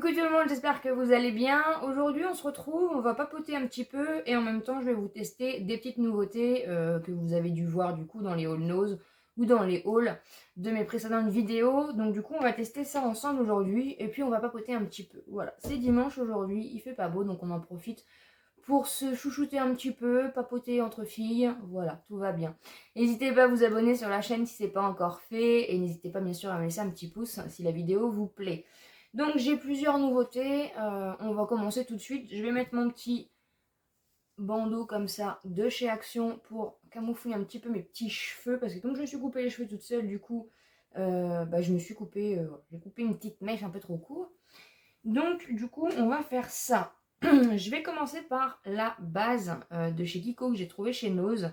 Coucou tout le monde, j'espère que vous allez bien. Aujourd'hui on se retrouve, on va papoter un petit peu et en même temps je vais vous tester des petites nouveautés que vous avez dû voir du coup dans les haul nose ou dans les hauls de mes précédentes vidéos. Donc du coup on va tester ça ensemble aujourd'hui et puis on va papoter un petit peu. Voilà, c'est dimanche aujourd'hui, il fait pas beau donc on en profite pour se chouchouter un petit peu, papoter entre filles, voilà, tout va bien. N'hésitez pas à vous abonner sur la chaîne si ce n'est pas encore fait et n'hésitez pas bien sûr à me laisser un petit pouce si la vidéo vous plaît. Donc j'ai plusieurs nouveautés, on va commencer tout de suite. Je vais mettre mon petit bandeau comme ça de chez Action pour camoufler un petit peu mes petits cheveux parce que comme je me suis coupé les cheveux toute seule du coup je me suis coupé, j'ai coupé une petite mèche un peu trop court. Donc du coup on va faire ça. Je vais commencer par la base de chez Kiko que j'ai trouvé chez Nose.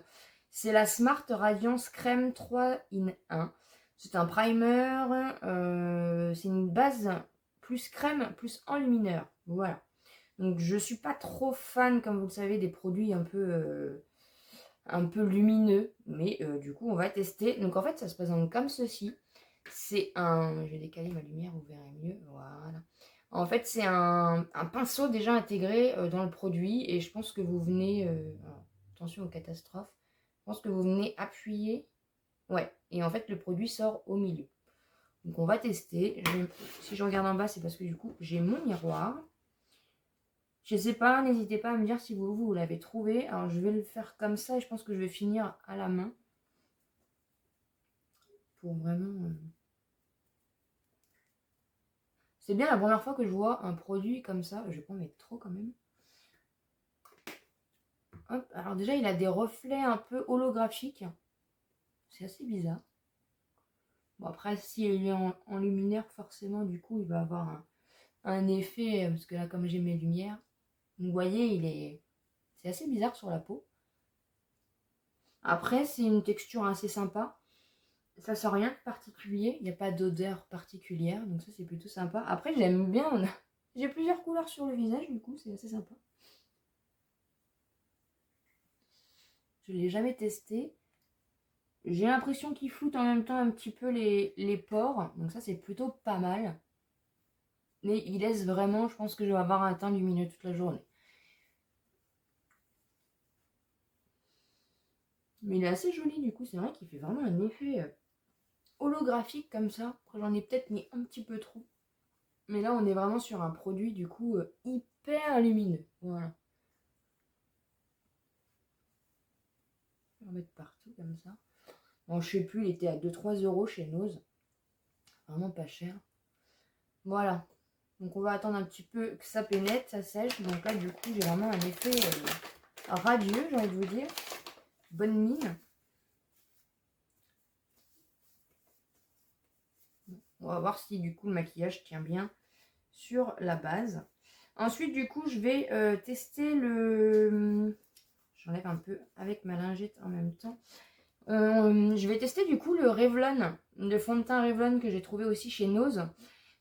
C'est la Smart Radiance Crème 3 in 1. C'est un primer, c'est une base plus crème, plus enlumineur. Voilà. Donc je suis pas trop fan, comme vous le savez, des produits un peu lumineux. Mais du coup, on va tester. Donc en fait, ça se présente comme ceci. C'est un... Je vais décaler ma lumière, vous verrez mieux. Voilà. En fait, c'est un pinceau déjà intégré dans le produit. Et je pense que vous venez... attention aux catastrophes. Je pense que vous venez appuyer. Ouais. Et en fait, le produit sort au milieu. Donc on va tester. Si je regarde en bas, c'est parce que du coup, j'ai mon miroir. Je sais pas, n'hésitez pas à me dire si vous l'avez trouvé. Alors je vais le faire comme ça et je pense que je vais finir à la main. Pour vraiment... C'est bien la première fois que je vois un produit comme ça. Je vais pas en mettre trop quand même. Hop. Alors déjà, il a des reflets un peu holographiques. C'est assez bizarre. Bon après, s'il est en luminaire, forcément, du coup, il va avoir un effet. Parce que là, comme j'ai mes lumières, vous voyez, c'est assez bizarre sur la peau. Après, c'est une texture assez sympa. Ça sent rien de particulier. Il n'y a pas d'odeur particulière. Donc ça, c'est plutôt sympa. Après, j'aime bien. J'ai plusieurs couleurs sur le visage, du coup, c'est assez sympa. Je ne l'ai jamais testé. J'ai l'impression qu'il floute en même temps un petit peu les pores. Donc ça, c'est plutôt pas mal. Mais il laisse vraiment, je pense que je vais avoir un teint lumineux toute la journée. Mais il est assez joli, du coup. C'est vrai qu'il fait vraiment un effet holographique comme ça. Après, j'en ai peut-être mis un petit peu trop. Mais là, on est vraiment sur un produit, du coup, hyper lumineux. Voilà. On va mettre partout comme ça. Bon, je sais plus, il était à 2-3 € chez Nose. Vraiment pas cher. Voilà. Donc on va attendre un petit peu que ça pénètre, ça sèche. Donc là, du coup, j'ai vraiment un effet radieux, j'ai envie de vous dire. Bonne mine. On va voir si du coup le maquillage tient bien sur la base. Ensuite, du coup, je vais tester le... J'enlève un peu avec ma lingette en même temps. Je vais tester du coup le Revlon, le fond de teint Revlon que j'ai trouvé aussi chez Nose.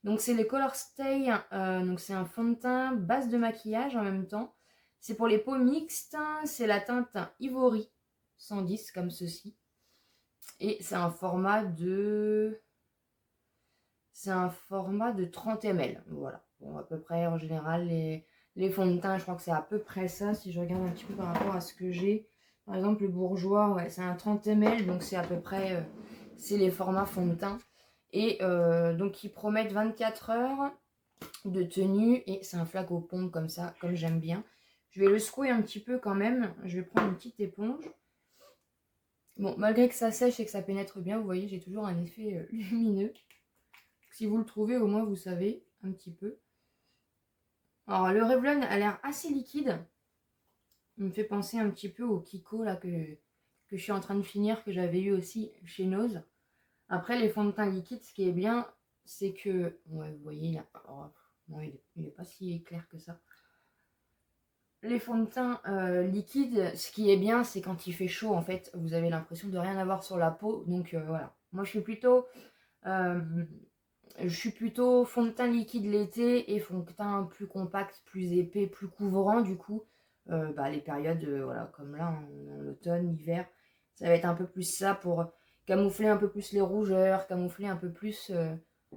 Donc c'est le Color Stay, donc c'est un fond de teint base de maquillage en même temps. C'est pour les peaux mixtes, c'est la teinte Ivory 110 comme ceci. Et c'est un format de... C'est un format de 30 ml, voilà. Bon, à peu près en général les fonds de teint, je crois que c'est à peu près ça si je regarde un petit peu par rapport à ce que j'ai. Par exemple le Bourjois, ouais, c'est un 30 ml, donc c'est à peu près, c'est les formats fond de teint. Et donc ils promettent 24 heures de tenue et c'est un flacon comme ça, comme j'aime bien. Je vais le secouer un petit peu quand même. Je vais prendre une petite éponge. Bon, malgré que ça sèche et que ça pénètre bien, vous voyez, j'ai toujours un effet lumineux. Si vous le trouvez, au moins vous savez un petit peu. Alors le Revlon a l'air assez liquide. Il me fait penser un petit peu au Kiko là que je suis en train de finir, que j'avais eu aussi chez Nose. Après les fonds de teint liquides, ce qui est bien, c'est que... Ouais, vous voyez, il est pas si clair que ça. Les fonds de teint liquides, ce qui est bien, c'est quand il fait chaud, en fait, vous avez l'impression de rien avoir sur la peau. Donc voilà. Moi, je suis plutôt fond de teint liquide l'été et fond de teint plus compact, plus épais, plus couvrant. Du coup, les périodes voilà, comme là, en automne, hiver, ça va être un peu plus ça pour camoufler un peu plus les rougeurs, camoufler un peu plus...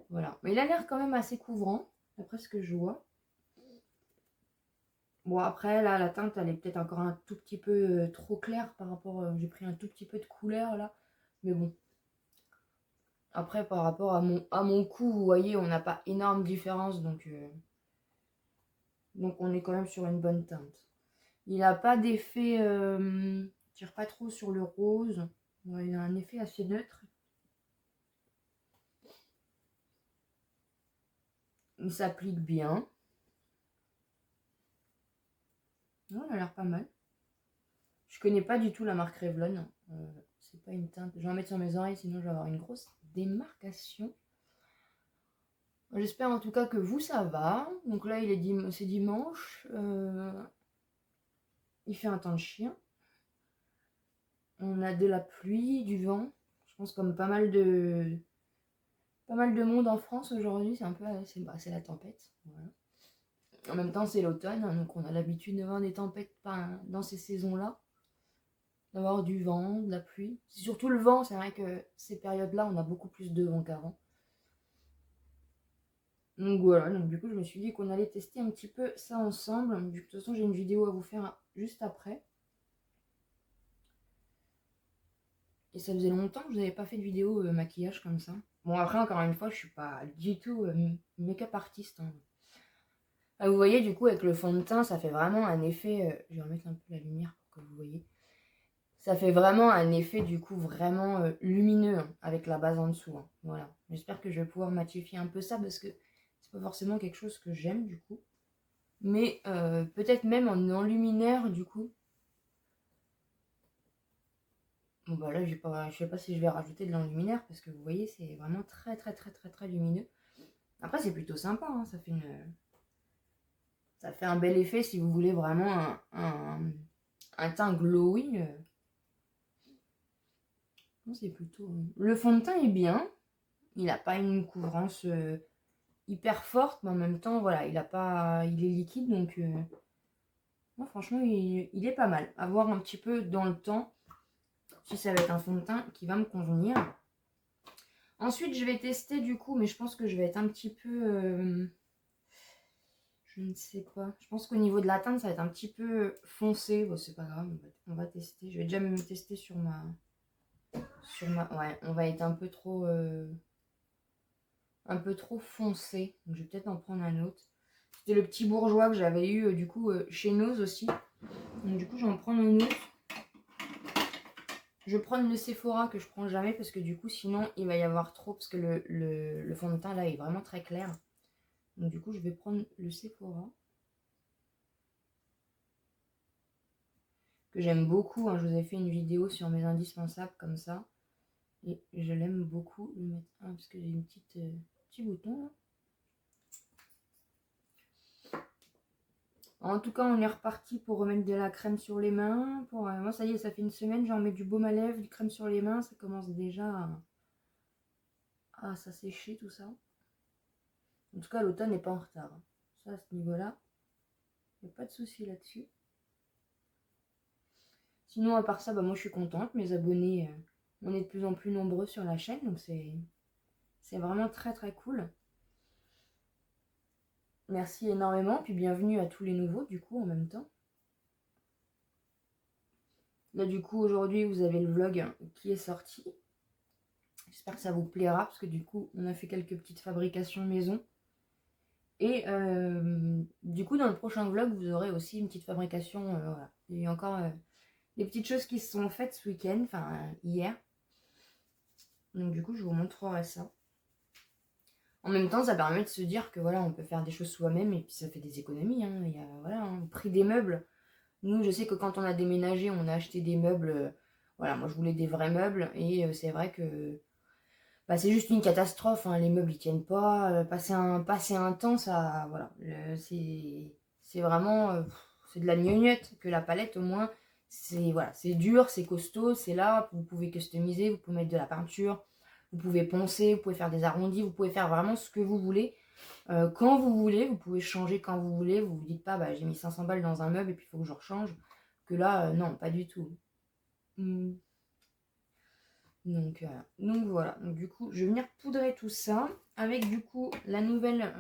voilà. Mais il a l'air quand même assez couvrant. d'après ce que je vois. Bon, après, là, la teinte, elle est peut-être encore un tout petit peu trop claire par rapport... j'ai pris un tout petit peu de couleur, là. Mais bon. Après, par rapport à mon cou, vous voyez, on n'a pas énorme différence. Donc on est quand même sur une bonne teinte. Il n'a pas d'effet... tire pas trop sur le rose. Ouais, il a un effet assez neutre. Il s'applique bien. Ouais, il a l'air pas mal. Je connais pas du tout la marque Revlon. C'est pas une teinte. Je vais en mettre sur mes oreilles, sinon je vais avoir une grosse démarcation. J'espère en tout cas que vous, ça va. Donc là, c'est dimanche. Il fait un temps de chien. On a de la pluie, du vent. Je pense comme pas mal de monde en France aujourd'hui. C'est un peu... c'est la tempête. Voilà. En même temps, c'est l'automne. Donc on a l'habitude d'avoir des tempêtes dans ces saisons-là. D'avoir du vent, de la pluie. C'est surtout le vent. C'est vrai que ces périodes-là, on a beaucoup plus de vent qu'avant. Donc voilà, donc du coup je me suis dit qu'on allait tester un petit peu ça ensemble. De toute façon j'ai une vidéo à vous faire juste après. Et ça faisait longtemps que je n'avais pas fait de vidéo maquillage comme ça. Bon après encore une fois je suis pas du tout make-up artiste. Hein. Ah, vous voyez du coup avec le fond de teint ça fait vraiment un effet... je vais remettre un peu la lumière pour que vous voyez. Ça fait vraiment un effet du coup vraiment lumineux hein, avec la base en dessous. Hein. Voilà. J'espère que je vais pouvoir matifier un peu ça parce que c'est pas forcément quelque chose que j'aime du coup. Mais peut-être même en enluminaire du coup. Bon bah là je sais pas si je vais rajouter de l'enluminaire parce que vous voyez c'est vraiment très très très très très lumineux. Après c'est plutôt sympa, hein, ça fait un bel effet si vous voulez vraiment un teint glowy. C'est plutôt... Le fond de teint est bien, il n'a pas une couvrance hyper forte, mais en même temps voilà, il est liquide donc franchement il est pas mal. À voir un petit peu dans le temps si ça va être un fond de teint qui va me convenir. Ensuite, je vais tester du coup, mais je pense que je vais être un petit peu... je ne sais pas. Je pense qu'au niveau de la teinte, ça va être un petit peu foncé. Bon, c'est pas grave, on va tester. Je vais déjà me tester sur ma... Ouais, on va être un peu trop foncé. Donc, je vais peut-être en prendre un autre. C'était le petit bourgeois que j'avais eu du coup chez Nose aussi. Donc du coup, je vais en prendre un autre. Je vais prendre le Sephora que je prends jamais parce que du coup sinon il va y avoir trop parce que le fond de teint là est vraiment très clair. Donc du coup je vais prendre le Sephora. Que j'aime beaucoup. Hein. Je vous ai fait une vidéo sur mes indispensables comme ça. Et je l'aime beaucoup. Le mettre parce que j'ai une petit bouton là. En tout cas, on est reparti pour remettre de la crème sur les mains. Moi, ça y est, ça fait une semaine, j'en mets du baume à lèvres, du crème sur les mains. Ça commence déjà à s'assécher tout ça. En tout cas, l'automne n'est pas en retard. Ça, à ce niveau-là, il n'y a pas de souci là-dessus. Sinon, à part ça, moi, je suis contente. Mes abonnés, on est de plus en plus nombreux sur la chaîne. Donc, c'est vraiment très, très cool. Merci énormément. Puis, bienvenue à tous les nouveaux, du coup, en même temps. Là, du coup, aujourd'hui, vous avez le vlog qui est sorti. J'espère que ça vous plaira parce que du coup, on a fait quelques petites fabrications maison. Et du coup, dans le prochain vlog, vous aurez aussi une petite fabrication. Voilà. Il y a eu encore des petites choses qui se sont faites ce week-end, enfin hier. Donc du coup, je vous montrerai ça. En même temps, ça permet de se dire que voilà, on peut faire des choses soi-même et puis ça fait des économies. Hein. Il y a voilà, le prix des meubles. Nous, je sais que quand on a déménagé, on a acheté des meubles. Voilà, moi je voulais des vrais meubles et c'est vrai que c'est juste une catastrophe. Hein. Les meubles ils tiennent pas. Passer un temps, ça, voilà, c'est vraiment c'est de la gnognotte. Que la palette au moins, c'est voilà, c'est dur, c'est costaud, c'est là. Vous pouvez customiser, vous pouvez mettre de la peinture. Vous pouvez poncer, vous pouvez faire des arrondis, vous pouvez faire vraiment ce que vous voulez. Quand vous voulez, vous pouvez changer quand vous voulez. Vous vous dites pas, j'ai mis 500 balles dans un meuble et puis il faut que je rechange. Que là, non, pas du tout. Donc Donc voilà, donc du coup je vais venir poudrer tout ça avec du coup la nouvelle,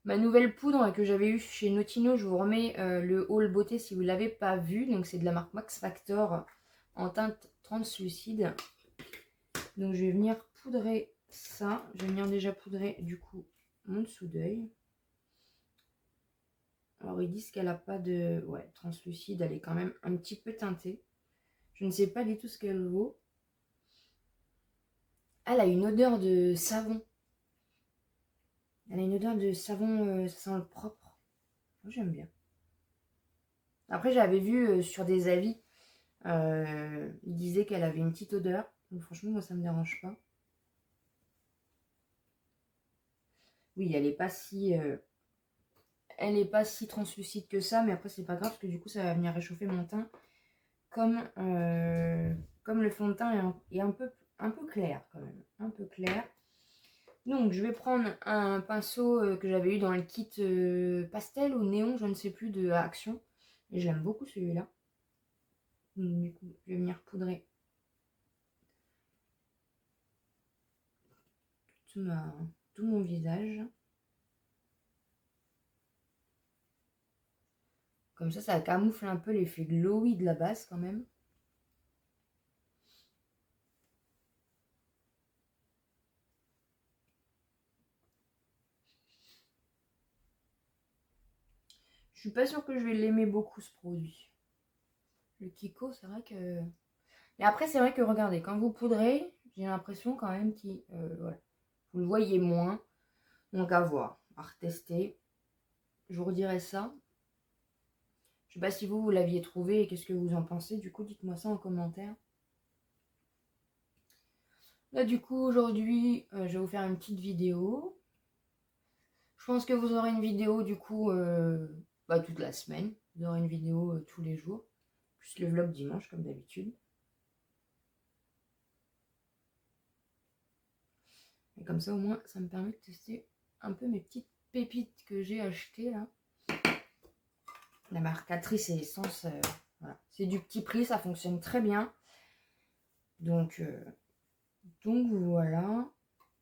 ma nouvelle poudre que j'avais eue chez Notino. Je vous remets le haul beauté si vous ne l'avez pas vu, donc c'est de la marque Max Factor en teinte translucide. Donc je vais venir poudrer ça, je vais venir déjà poudrer du coup mon dessous d'œil. Alors ils disent qu'elle n'a pas de translucide, elle est quand même un petit peu teintée. Je ne sais pas du tout ce qu'elle vaut. Elle a une odeur de savon. Elle a une odeur de savon, ça sent le propre. Moi, j'aime bien. Après, j'avais vu sur des avis, ils disaient qu'elle avait une petite odeur. Donc, franchement, moi, ça me dérange pas. Oui, elle est pas si translucide que ça, mais après, c'est pas grave parce que du coup, ça va venir réchauffer mon teint comme, comme le fond de teint est un peu clair quand même. Un peu clair. Donc, je vais prendre un pinceau que j'avais eu dans le kit pastel ou néon, je ne sais plus, de Action. Et j'aime beaucoup celui-là. Du coup, je vais venir poudrer tout mon visage. Comme ça camoufle un peu l'effet glowy de la base quand même. Je suis pas sûre que je vais l'aimer beaucoup ce produit. Le Kiko, c'est vrai que... Et après, c'est vrai que regardez, quand vous poudrez, j'ai l'impression quand même que vous le voyez moins. Donc à voir, à retester. Je vous redirai ça. Je sais pas si vous l'aviez trouvé et qu'est-ce que vous en pensez. Du coup, dites-moi ça en commentaire. Là, du coup, aujourd'hui, je vais vous faire une petite vidéo. Je pense que vous aurez une vidéo, du coup, toute la semaine. Vous aurez une vidéo tous les jours. Plus le vlog dimanche, comme d'habitude. Et comme ça, au moins, ça me permet de tester un peu mes petites pépites que j'ai achetées, là. La marcatrice et essence, voilà. C'est du petit prix, ça fonctionne très bien. Donc voilà.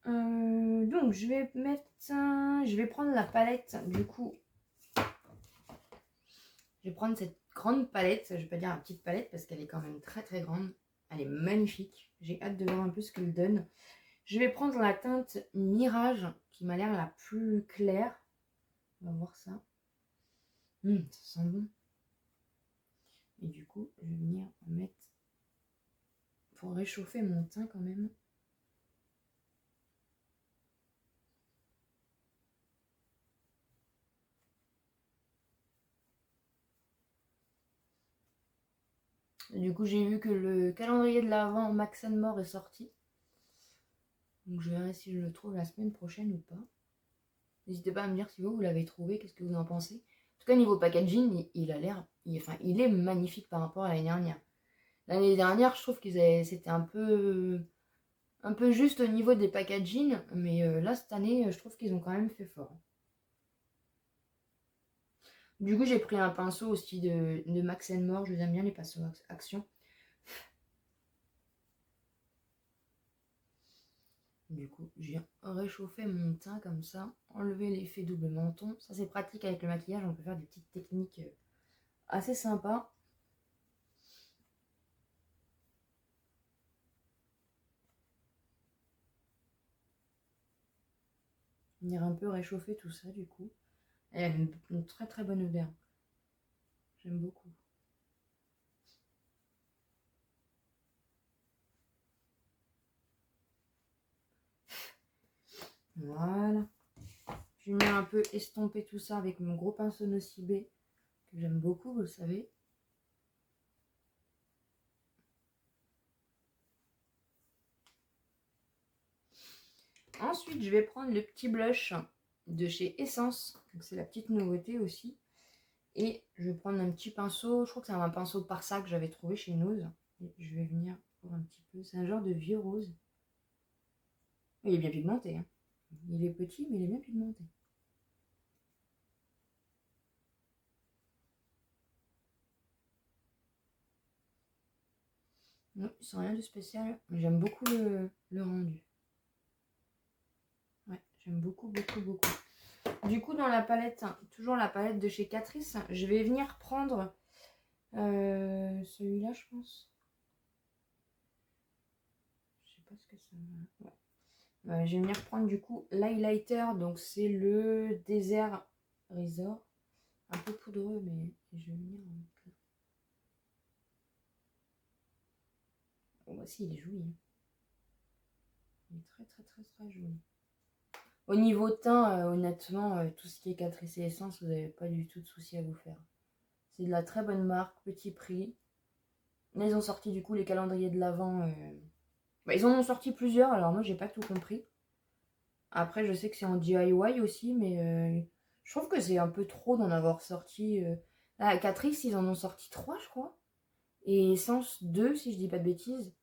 Donc je vais je vais prendre la palette du coup. Je vais prendre cette grande palette, je vais pas dire la petite palette parce qu'elle est quand même très très grande. Elle est magnifique. J'ai hâte de voir un peu ce qu'elle donne. Je vais prendre la teinte Mirage qui m'a l'air la plus claire. On va voir ça. Ça sent bon. Et du coup, je vais venir mettre pour réchauffer mon teint quand même. Du coup, j'ai vu que le calendrier de l'Avent Max & More est sorti. Donc, je verrai si je le trouve la semaine prochaine ou pas. N'hésitez pas à me dire si vous l'avez trouvé, qu'est-ce que vous en pensez. En tout cas, niveau packaging, il est magnifique par rapport à l'année dernière. L'année dernière, je trouve c'était un peu juste au niveau des packaging, mais là, cette année, je trouve qu'ils ont quand même fait fort. Du coup, j'ai pris un pinceau aussi de Max & More. Je vous aime bien les pinceaux Action. Du coup, j'ai réchauffé mon teint comme ça, enlever l'effet double menton. Ça, c'est pratique avec le maquillage, on peut faire des petites techniques assez sympas. Venir un peu réchauffer tout ça, du coup. Elle a une très très bonne odeur. J'aime beaucoup. Voilà. Je vais venir un peu estomper tout ça avec mon gros pinceau Nocibé, que j'aime beaucoup, vous le savez. Ensuite, je vais prendre le petit blush de chez Essence. C'est la petite nouveauté aussi. Et je vais prendre un petit pinceau. Je crois que c'est un pinceau par ça que j'avais trouvé chez Nose. Et je vais venir pour un petit peu. C'est un genre de vieux rose. Il est bien pigmenté. Hein. Il est petit, mais il est bien pigmenté. Non, c'est rien de spécial. J'aime beaucoup le rendu. Ouais, j'aime beaucoup, beaucoup, beaucoup. Du coup, dans la palette, toujours la palette de chez Catrice, je vais venir prendre celui-là, je pense. Je sais pas ce que ça va. Ouais. Je vais venir prendre du coup l'highlighter. Donc, c'est le Desert Resort. Un peu poudreux, mais je vais venir avec là. Bon, bah si, il est joli. Hein. Il est très, très, très, très joli. Au niveau teint, honnêtement, tout ce qui est Catrice et Essence, vous n'avez pas du tout de souci à vous faire. C'est de la très bonne marque, petit prix. Là, ils ont sorti du coup les calendriers de l'Avent. Bah, ils en ont sorti plusieurs, alors moi, j'ai pas tout compris. Après, je sais que c'est en DIY aussi, mais je trouve que c'est un peu trop d'en avoir sorti. Là, Catrice, ils en ont sorti 3, je crois. Et Essence 2, si je dis pas de bêtises.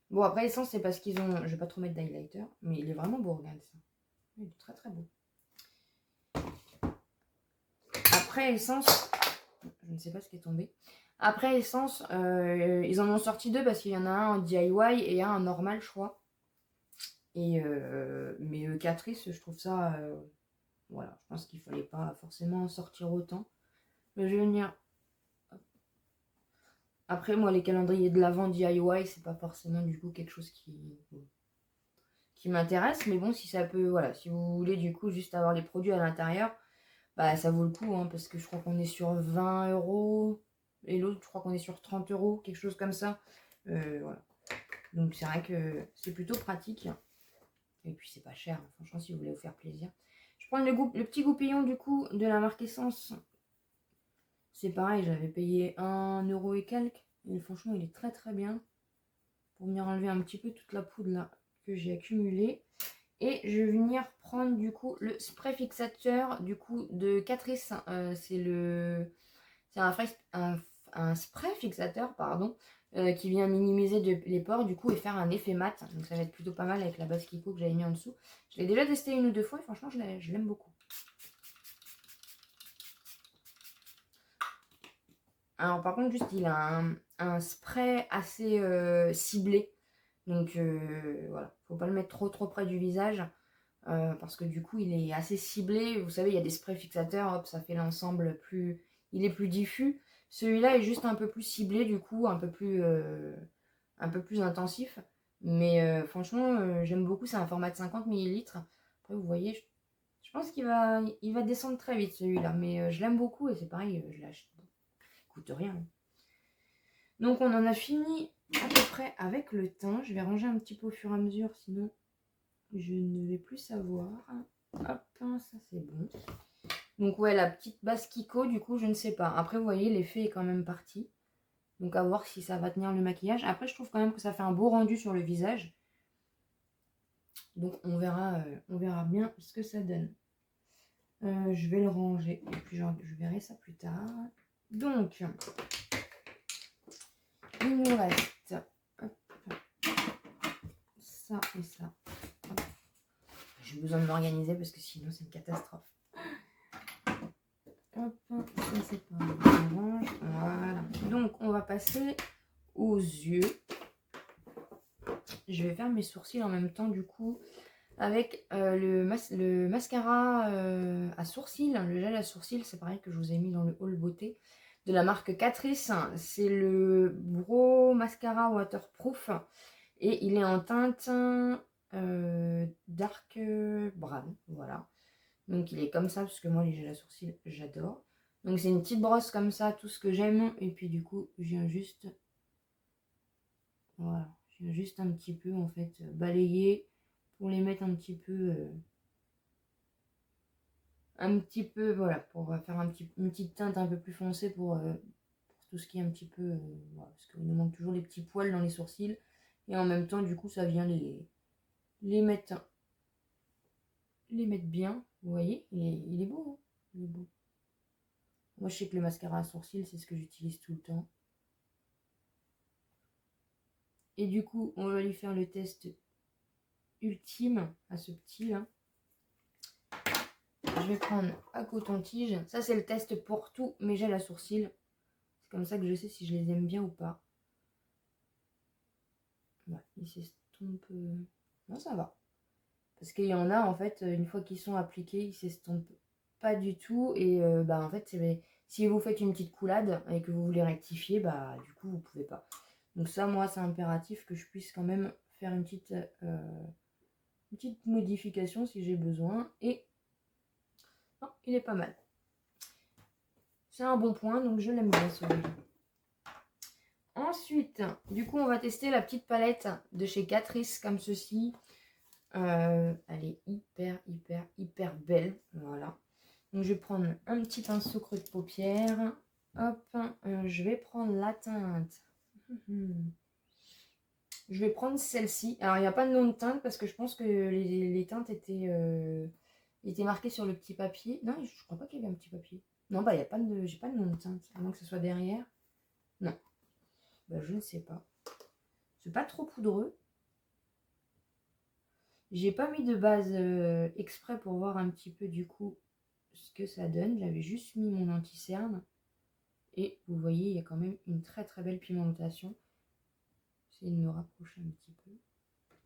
Bon, après, Essence, c'est parce qu'ils ont... Je vais pas trop mettre d'highlighter, mais il est vraiment beau, regarde ça. Il est très très beau. Après, Essence... Je ne sais pas ce qui est tombé. Après, Essence, ils en ont sorti 2 parce qu'il y en a un en DIY et un en normal, je crois. Mais Catrice, je trouve ça... voilà, je pense qu'il fallait pas forcément en sortir autant. Mais je vais venir... Après, moi, les calendriers de l'Avent DIY, c'est pas forcément du coup quelque chose qui m'intéresse. Mais bon, si ça peut... Voilà, si vous voulez du coup juste avoir les produits à l'intérieur, bah ça vaut le coup, hein, parce que je crois qu'on est sur 20 €. Et l'autre, je crois qu'on est sur 30 €, quelque chose comme ça. Voilà. Donc c'est vrai que c'est plutôt pratique. Et puis c'est pas cher, hein. Franchement, si vous voulez vous faire plaisir. Je prends le petit goupillon du coup de la marque Essence. C'est pareil, j'avais payé 1 € et quelques. Et franchement, il est très très bien. Pour venir enlever un petit peu toute la poudre là que j'ai accumulée. Et je vais venir prendre du coup le spray fixateur du coup de Catrice. C'est un spray fixateur, pardon, qui vient minimiser les pores du coup et faire un effet mat. Donc ça va être plutôt pas mal avec la base Kiko que j'avais mis en dessous. Je l'ai déjà testé 1 ou 2 fois et franchement je l'aime beaucoup. Alors par contre juste il a un spray assez ciblé. Donc voilà, faut pas le mettre trop près du visage. Parce que du coup il est assez ciblé. Vous savez, il y a des sprays fixateurs, hop, ça fait l'ensemble plus... Il est plus diffus. Celui-là est juste un peu plus ciblé, du coup, un peu plus intensif. Mais franchement, j'aime beaucoup, c'est un format de 50 ml. Après, vous voyez, je pense il va descendre très vite celui-là. Mais je l'aime beaucoup et c'est pareil, je l'achète. Il coûte rien. Donc on en a fini à peu près avec le teint. Je vais ranger un petit peu au fur et à mesure, sinon je ne vais plus savoir. Hop, ça c'est bon. Donc ouais, la petite base Kiko, du coup, je ne sais pas. Après, vous voyez, l'effet est quand même parti. Donc à voir si ça va tenir le maquillage. Après, je trouve quand même que ça fait un beau rendu sur le visage. Donc on verra bien ce que ça donne. Je vais le ranger et puis je verrai ça plus tard. Donc, il nous reste hop, ça et ça. J'ai besoin de m'organiser parce que sinon c'est une catastrophe. Hop, ça c'est pas orange. Voilà. Donc on va passer aux yeux. Je vais faire mes sourcils en même temps du coup avec le mascara à sourcils, le gel à sourcils, c'est pareil que je vous ai mis dans le haul beauté de la marque Catrice. C'est le Brow Mascara Waterproof et il est en teinte dark brown, voilà. Donc il est comme ça parce que moi les gels à sourcils j'adore. Donc c'est une petite brosse comme ça, tout ce que j'aime. Et puis du coup je viens juste, voilà, je viens juste un petit peu en fait balayer pour les mettre un petit peu, voilà, pour faire une petite teinte un peu plus foncée pour tout ce qui est un petit peu, voilà, parce qu'il nous manque toujours les petits poils dans les sourcils. Et en même temps du coup ça vient les mettre bien, vous voyez, il est beau, hein, il est beau. Moi je sais que le mascara à sourcils c'est ce que j'utilise tout le temps. Et du coup on va lui faire le test ultime à ce petit là. Je vais prendre un coton-tige. Ça c'est le test pour tous mes gels à sourcils. C'est comme ça que je sais si je les aime bien ou pas. Ouais, il s'estompe. Non, ça va. Parce qu'il y en a, en fait, une fois qu'ils sont appliqués, ils s'estompent pas du tout. Et en fait, si vous faites une petite coulade et que vous voulez rectifier, du coup, vous pouvez pas. Donc ça, moi, c'est impératif que je puisse quand même faire une petite modification si j'ai besoin. Et non, il est pas mal. C'est un bon point, donc je l'aime bien celui-là. Ensuite, du coup, on va tester la petite palette de chez Catrice comme ceci. Elle est hyper belle. Voilà. Donc, je vais prendre un petit pinceau creux de paupière. Hop, je vais prendre la teinte. Je vais prendre celle-ci. Alors, il n'y a pas de nom de teinte parce que je pense que les teintes étaient marquées sur le petit papier. Non, je crois pas qu'il y avait un petit papier. Non, il y a pas de, j'ai pas de nom de teinte. À moins que ce soit derrière. Non. Je ne sais pas. C'est pas trop poudreux. J'ai pas mis de base exprès pour voir un petit peu du coup ce que ça donne. J'avais juste mis mon anti-cerne. Et vous voyez, il y a quand même une très belle pigmentation. J'essaie de me rapprocher un petit peu.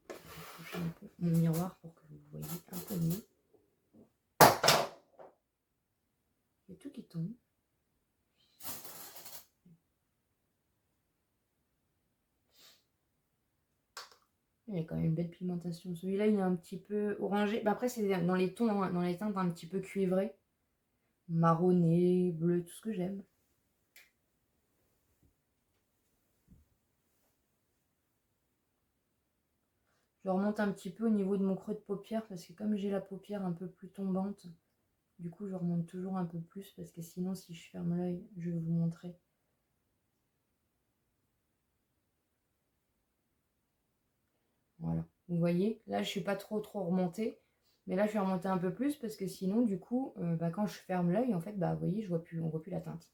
Rapprocher un peu mon miroir pour que vous voyez un peu mieux. Il y a tout qui tombe. Il y a quand même une belle pigmentation. Celui-là, il est un petit peu orangé. Après, c'est dans les tons, dans les teintes un petit peu cuivrées. Marronné, bleu, tout ce que j'aime. Je remonte un petit peu au niveau de mon creux de paupière parce que comme j'ai la paupière un peu plus tombante, du coup je remonte toujours un peu plus parce que sinon si je ferme l'œil, je vais vous montrer. Voilà, vous voyez, là je suis pas trop remontée, mais là je suis remontée un peu plus parce que sinon du coup, quand je ferme l'œil, en fait, vous voyez, on voit plus la teinte.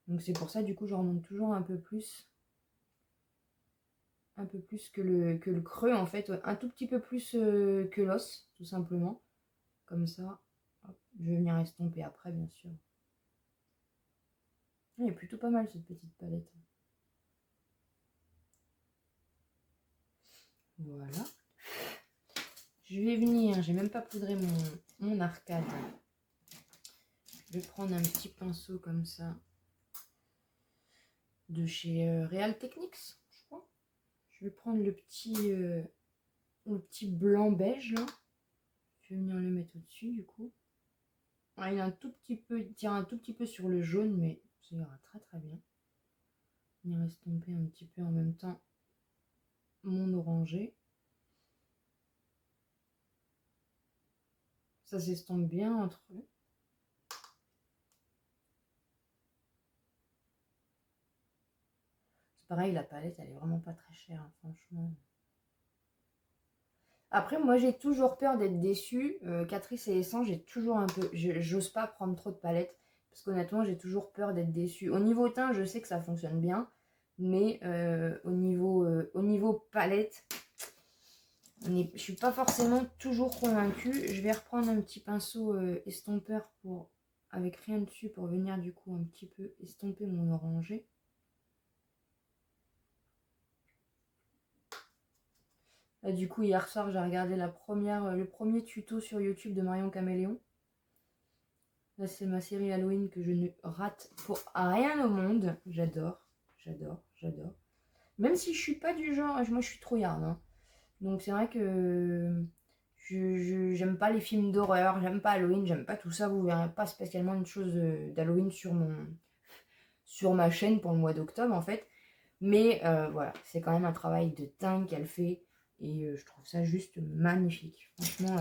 Donc c'est pour ça du coup je remonte toujours un peu plus que le creux en fait, un tout petit peu plus que l'os, tout simplement. Comme ça, hop, je vais venir estomper après, bien sûr. Elle est plutôt pas mal cette petite palette. Voilà. Je vais venir, j'ai même pas poudré mon arcade. Je vais prendre un petit pinceau comme ça de chez Real Techniques, je crois. Je vais prendre le petit blanc beige là. Je vais venir le mettre au-dessus du coup. Alors, il tire un tout petit peu sur le jaune, mais ça ira très bien. Venir estomper un petit peu en même temps mon orangé. Ça s'estompe bien entre eux. C'est pareil, la palette, elle est vraiment pas très chère, hein, franchement. Après, moi, j'ai toujours peur d'être déçue. Catrice et Essence, j'ai toujours un peu... J'ose pas prendre trop de palettes. Parce qu'honnêtement, j'ai toujours peur d'être déçue. Au niveau teint, je sais que ça fonctionne bien. Mais au niveau palette, je suis pas forcément toujours convaincue. Je vais reprendre un petit pinceau estompeur avec rien dessus pour venir du coup un petit peu estomper mon orangé. Là, du coup, hier soir, j'ai regardé le premier tuto sur YouTube de Marion Caméléon. Là, c'est ma série Halloween que je ne rate pour rien au monde. J'adore. Même si je suis pas du genre... Moi, je suis trouillarde. Hein. Donc, c'est vrai que j'aime pas les films d'horreur, j'aime pas Halloween, j'aime pas tout ça. Vous verrez pas spécialement une chose d'Halloween sur ma chaîne pour le mois d'octobre, en fait. Mais voilà, c'est quand même un travail de dingue qu'elle fait. Et je trouve ça juste magnifique. Franchement,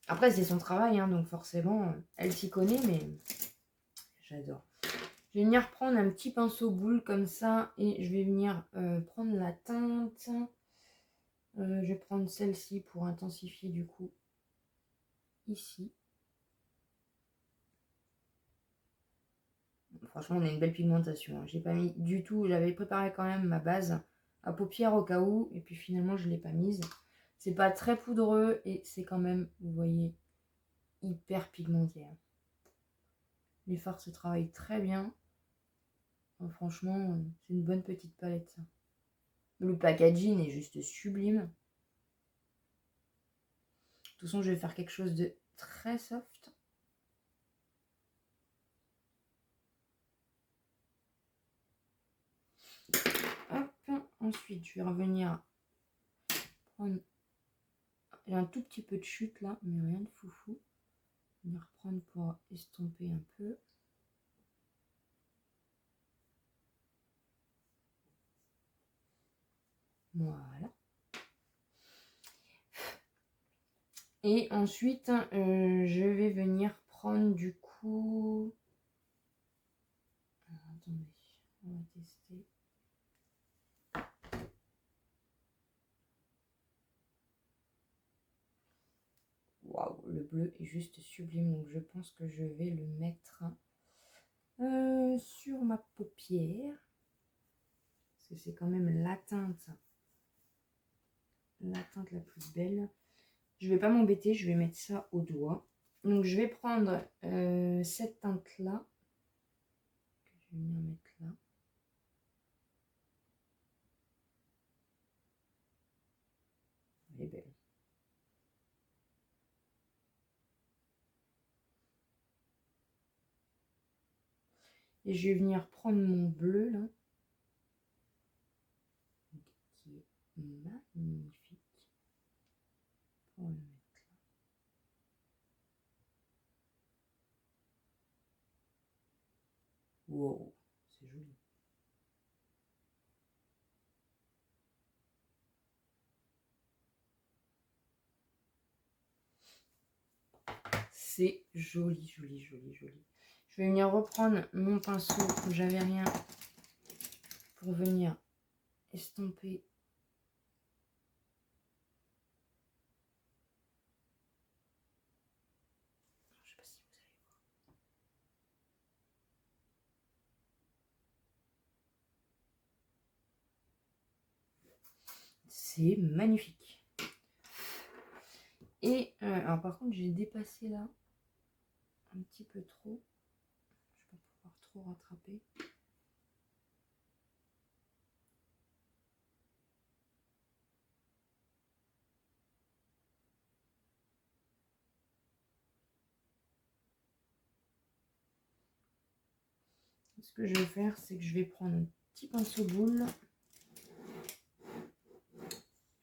après c'est son travail, hein, donc forcément, elle s'y connaît, mais j'adore. Je vais venir prendre un petit pinceau boule comme ça. Et je vais venir prendre la teinte. Je vais prendre celle-ci pour intensifier du coup ici. Franchement, on a une belle pigmentation. Hein. J'ai pas mis du tout. J'avais préparé quand même ma base à paupières au cas où. Et puis finalement, je ne l'ai pas mise. C'est pas très poudreux. Et c'est quand même, vous voyez, hyper pigmenté. Hein. Les fards se travaillent très bien. Franchement, c'est une bonne petite palette. Ça. Le packaging est juste sublime. De toute façon, je vais faire quelque chose de très soft. Hop. Ensuite, je vais revenir prendre... J'ai un tout petit peu de chute là, mais rien de foufou. Je vais reprendre pour estomper un peu. Voilà. Et ensuite, je vais venir prendre du coup... Alors, attendez, on va tester. Waouh, le bleu est juste sublime, donc je pense que je vais le mettre sur ma paupière. Parce que c'est quand même la teinte la plus belle. Je vais pas m'embêter, je vais mettre ça au doigt. Donc je vais prendre cette teinte-là. Je vais venir mettre là. Elle est belle. Et je vais venir prendre mon bleu là. Qui est magnifique. Pour le mettre là. Wow, c'est joli. C'est joli, joli, joli, joli. Je vais venir reprendre mon pinceau où j'avais rien pour venir estomper. Je sais pas si vous allez voir. C'est magnifique. Et alors par contre j'ai dépassé là un petit peu trop. Je vais pas pouvoir trop rattraper. Ce que je vais faire, c'est que je vais prendre un petit pinceau boule.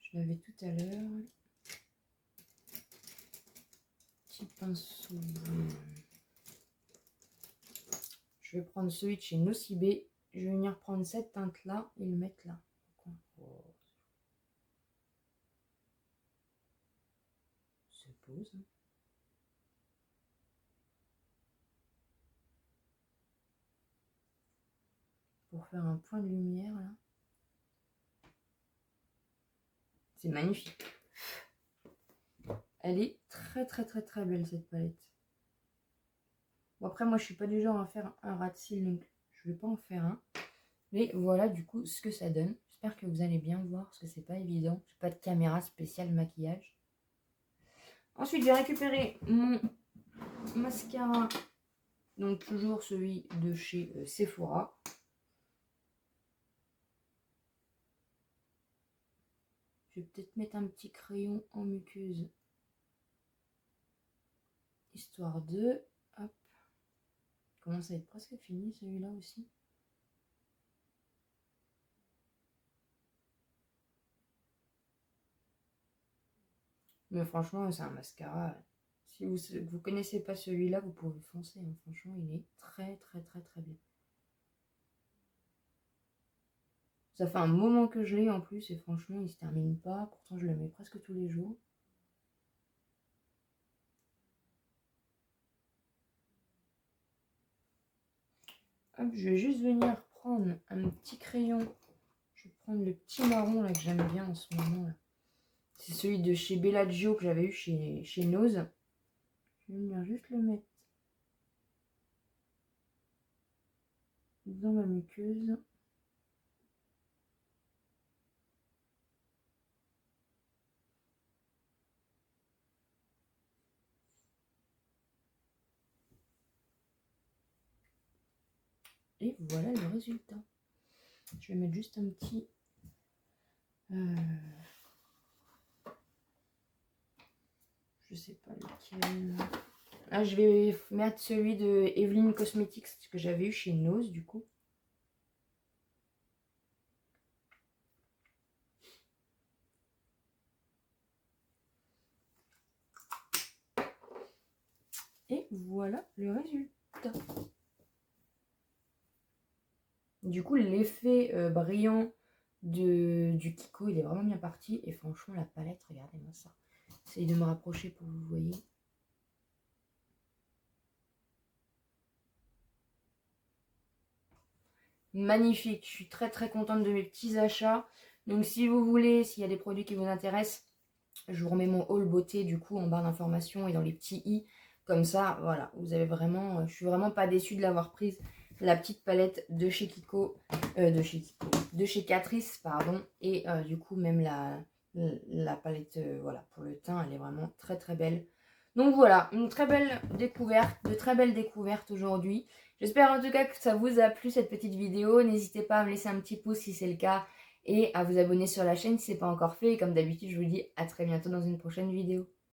Je l'avais tout à l'heure. Petit pinceau boule. Je vais prendre celui de chez Nocibé. Je vais venir prendre cette teinte là et le mettre là. Oh. Se pose. Pour faire un point de lumière là. C'est magnifique. Elle est très très très très belle cette palette. Bon après moi je suis pas du genre à faire un ras de cils donc je vais pas en faire un. Mais voilà du coup ce que ça donne. J'espère que vous allez bien voir parce que c'est pas évident. J'ai pas de caméra spéciale maquillage. Ensuite j'ai récupéré mon mascara. Donc toujours celui de chez Sephora. Je vais peut-être mettre un petit crayon en muqueuse. Histoire de... Hop. Il commence à être presque fini celui-là aussi. Mais franchement c'est un mascara. Si vous connaissez pas celui-là, vous pouvez foncer. Hein. Franchement il est très très très très bien. Ça fait un moment que je l'ai en plus et franchement il se termine pas. Pourtant je le mets presque tous les jours. Hop, je vais juste venir prendre un petit crayon. Je vais prendre le petit marron là que j'aime bien en ce moment là. C'est celui de chez Bellagio que j'avais eu chez Nose. Je vais venir juste le mettre dans ma muqueuse. Et voilà le résultat. Je vais mettre juste un petit Je sais pas lequel. Là, je vais mettre celui de Evelyn Cosmetics que j'avais eu chez Nose du coup. Et voilà le résultat. Du coup, l'effet brillant du Kiko, il est vraiment bien parti. Et franchement, la palette, regardez-moi ça. J'essaye de me rapprocher pour que vous voyez. Magnifique, je suis très très contente de mes petits achats. Donc si vous voulez, s'il y a des produits qui vous intéressent, je vous remets mon haul beauté du coup en barre d'informations et dans les petits i. Comme ça, voilà, vous avez vraiment, je suis vraiment pas déçue de l'avoir prise. La petite palette de chez Kiko, de chez Catrice, pardon. Et du coup même la palette, voilà, pour le teint, elle est vraiment très très belle. Donc voilà, une très belle découverte, de très belles découvertes aujourd'hui. J'espère en tout cas que ça vous a plu cette petite vidéo. N'hésitez pas à me laisser un petit pouce si c'est le cas et à vous abonner sur la chaîne si ce n'est pas encore fait. Et comme d'habitude, je vous dis à très bientôt dans une prochaine vidéo.